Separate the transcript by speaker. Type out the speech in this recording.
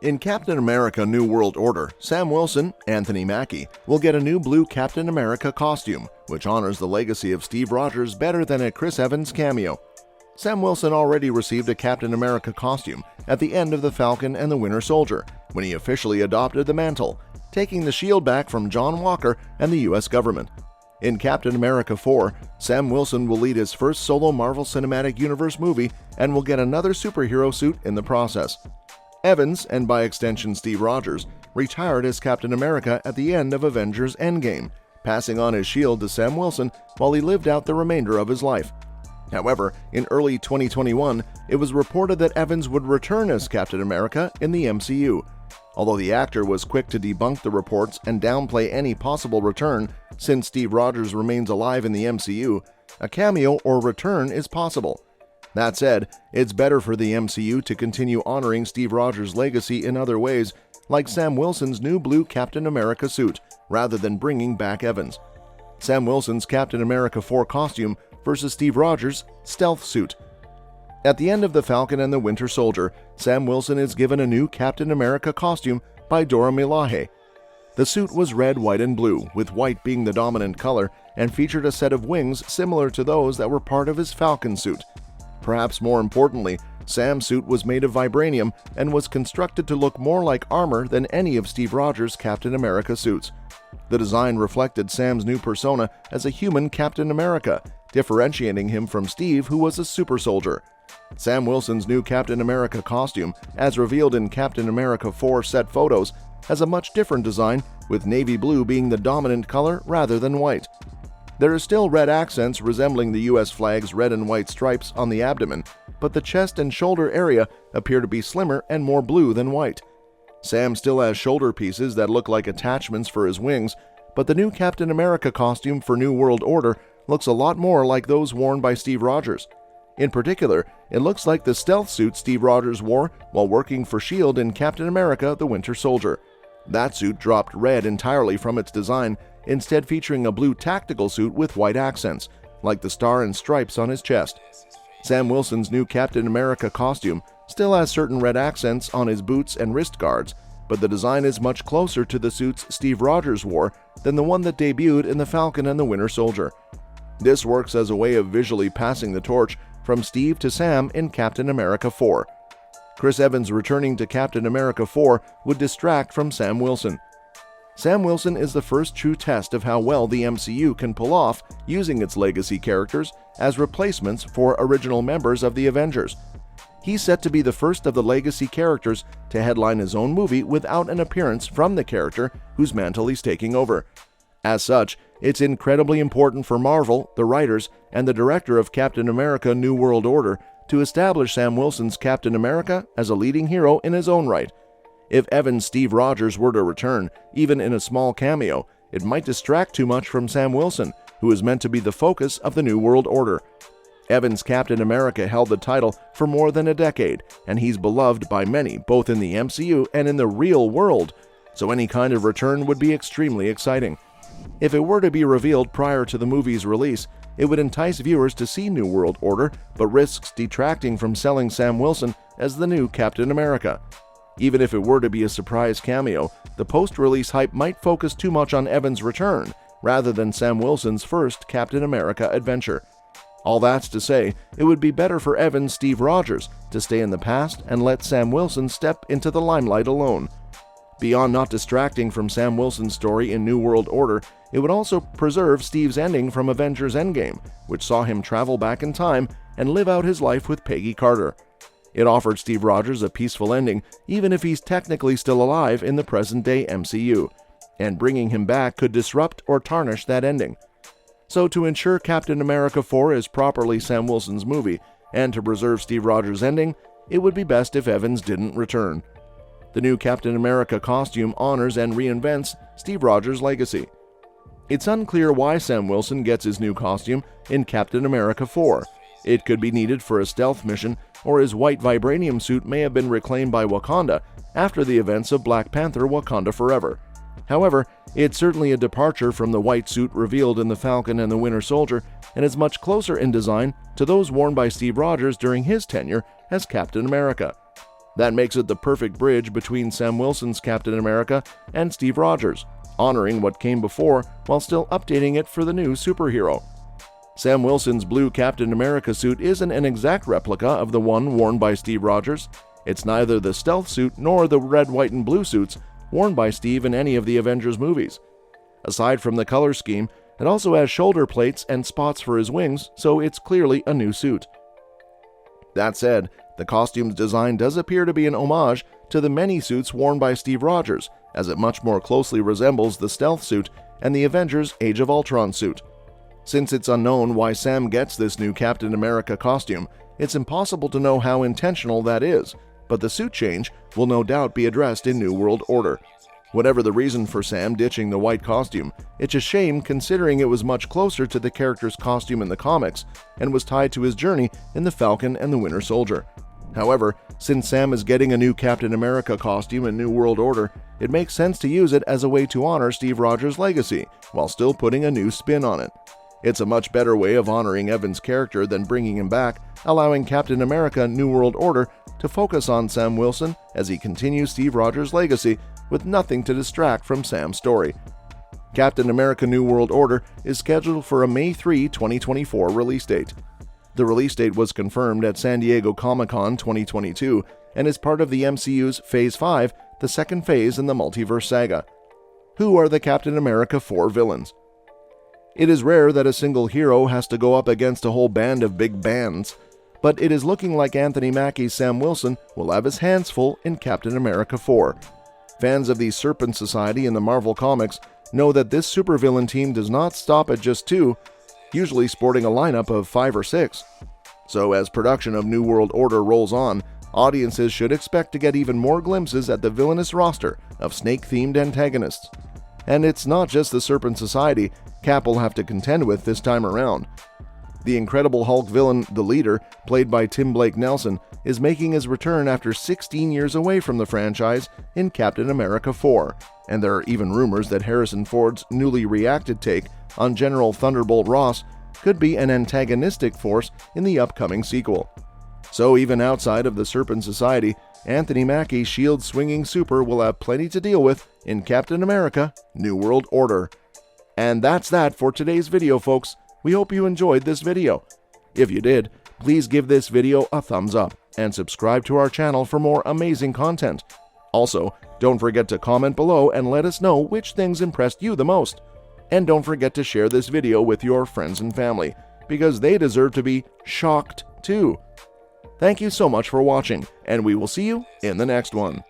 Speaker 1: In Captain America New World Order, Sam Wilson, Anthony Mackie, will get a new blue Captain America costume, which honors the legacy of Steve Rogers better than a Chris Evans cameo. Sam Wilson already received a Captain America costume at the end of The Falcon and the Winter Soldier, when he officially adopted the mantle, taking the shield back from John Walker and the U.S. government. In Captain America 4, Sam Wilson will lead his first solo Marvel Cinematic Universe movie and will get another superhero suit in the process. Evans, and by extension Steve Rogers, retired as Captain America at the end of Avengers Endgame, passing on his shield to Sam Wilson while he lived out the remainder of his life. However, in early 2021, it was reported that Evans would return as Captain America in the MCU. Although the actor was quick to debunk the reports and downplay any possible return, since Steve Rogers remains alive in the MCU, a cameo or return is possible. That said, it's better for the MCU to continue honoring Steve Rogers' legacy in other ways, like Sam Wilson's new blue Captain America suit, rather than bringing back Evans. Sam Wilson's Captain America 4 costume versus Steve Rogers' stealth suit. At the end of The Falcon and the Winter Soldier, Sam Wilson is given a new Captain America costume by Dora Milaje. The suit was red, white, and blue, with white being the dominant color, and featured a set of wings similar to those that were part of his Falcon suit. Perhaps more importantly, Sam's suit was made of vibranium and was constructed to look more like armor than any of Steve Rogers' Captain America suits. The design reflected Sam's new persona as a human Captain America, differentiating him from Steve, who was a supersoldier. Sam Wilson's new Captain America costume, as revealed in Captain America 4 set photos, has a much different design, with navy blue being the dominant color rather than white. There are still red accents resembling the U.S. flag's red and white stripes on the abdomen, but the chest and shoulder area appear to be slimmer and more blue than white. Sam still has shoulder pieces that look like attachments for his wings, but the new Captain America costume for New World Order looks a lot more like those worn by Steve Rogers. In particular, it looks like the stealth suit Steve Rogers wore while working for S.H.I.E.L.D. in Captain America the Winter Soldier. That suit dropped red entirely from its design, instead featuring a blue tactical suit with white accents, like the star and stripes on his chest. Sam Wilson's new Captain America costume still has certain red accents on his boots and wrist guards, but the design is much closer to the suits Steve Rogers wore than the one that debuted in The Falcon and the Winter Soldier. This works as a way of visually passing the torch from Steve to Sam in Captain America 4. Chris Evans returning to Captain America 4 would distract from Sam Wilson. Sam Wilson is the first true test of how well the MCU can pull off using its legacy characters as replacements for original members of the Avengers. He's set to be the first of the legacy characters to headline his own movie without an appearance from the character whose mantle he's taking over. As such, it's incredibly important for Marvel, the writers, and the director of Captain America New World Order to establish Sam Wilson's Captain America as a leading hero in his own right. If Evans' Steve Rogers were to return, even in a small cameo, it might distract too much from Sam Wilson, who is meant to be the focus of the New World Order. Evans' Captain America held the title for more than a decade, and he's beloved by many, both in the MCU and in the real world, so any kind of return would be extremely exciting. If it were to be revealed prior to the movie's release, it would entice viewers to see New World Order, but risks detracting from selling Sam Wilson as the new Captain America. Even if it were to be a surprise cameo, the post-release hype might focus too much on Evans' return, rather than Sam Wilson's first Captain America adventure. All that's to say, it would be better for Evans' Steve Rogers to stay in the past and let Sam Wilson step into the limelight alone. Beyond not distracting from Sam Wilson's story in New World Order, it would also preserve Steve's ending from Avengers Endgame, which saw him travel back in time and live out his life with Peggy Carter. It offered Steve Rogers a peaceful ending, even if he's technically still alive in the present-day MCU, and bringing him back could disrupt or tarnish that ending. So to ensure Captain America 4 is properly Sam Wilson's movie, and to preserve Steve Rogers' ending, it would be best if Evans didn't return. The new Captain America costume honors and reinvents Steve Rogers' legacy. It's unclear why Sam Wilson gets his new costume in Captain America 4. It could be needed for a stealth mission, or his white vibranium suit may have been reclaimed by Wakanda after the events of Black Panther: Wakanda Forever. However, it's certainly a departure from the white suit revealed in The Falcon and the Winter Soldier, and is much closer in design to those worn by Steve Rogers during his tenure as Captain America. That makes it the perfect bridge between Sam Wilson's Captain America and Steve Rogers, honoring what came before while still updating it for the new superhero. Sam Wilson's blue Captain America suit isn't an exact replica of the one worn by Steve Rogers. It's neither the stealth suit nor the red, white, and blue suits worn by Steve in any of the Avengers movies. Aside from the color scheme, it also has shoulder plates and spots for his wings, so it's clearly a new suit. That said, the costume's design does appear to be an homage to the many suits worn by Steve Rogers, as it much more closely resembles the stealth suit and the Avengers Age of Ultron suit. Since it's unknown why Sam gets this new Captain America costume, it's impossible to know how intentional that is, but the suit change will no doubt be addressed in New World Order. Whatever the reason for Sam ditching the white costume, it's a shame considering it was much closer to the character's costume in the comics and was tied to his journey in The Falcon and the Winter Soldier. However, since Sam is getting a new Captain America costume in New World Order, it makes sense to use it as a way to honor Steve Rogers' legacy while still putting a new spin on it. It's a much better way of honoring Evan's character than bringing him back, allowing Captain America New World Order to focus on Sam Wilson as he continues Steve Rogers' legacy with nothing to distract from Sam's story. Captain America New World Order is scheduled for a May 3, 2024 release date. The release date was confirmed at San Diego Comic-Con 2022 and is part of the MCU's Phase 5, the second phase in the multiverse saga. Who are the Captain America 4 villains? It is rare that a single hero has to go up against a whole band of big bands, but it is looking like Anthony Mackie's Sam Wilson will have his hands full in Captain America 4. Fans of the Serpent Society in the Marvel Comics know that this supervillain team does not stop at just 2, usually sporting a lineup of 5 or 6. So as production of New World Order rolls on, audiences should expect to get even more glimpses at the villainous roster of snake-themed antagonists. And it's not just the Serpent Society Cap will have to contend with this time around. The Incredible Hulk villain, the Leader, played by Tim Blake Nelson, is making his return after 16 years away from the franchise in Captain America 4, and there are even rumors that Harrison Ford's newly reacted take on General Thunderbolt Ross could be an antagonistic force in the upcoming sequel. So even outside of the Serpent Society, Anthony Mackie's shield-swinging super will have plenty to deal with in Captain America New World Order. And that's that for today's video, folks. We hope you enjoyed this video. If you did, please give this video a thumbs up and subscribe to our channel for more amazing content. Also, don't forget to comment below and let us know which things impressed you the most. And don't forget to share this video with your friends and family, because they deserve to be shocked too. Thank you so much for watching, and we will see you in the next one.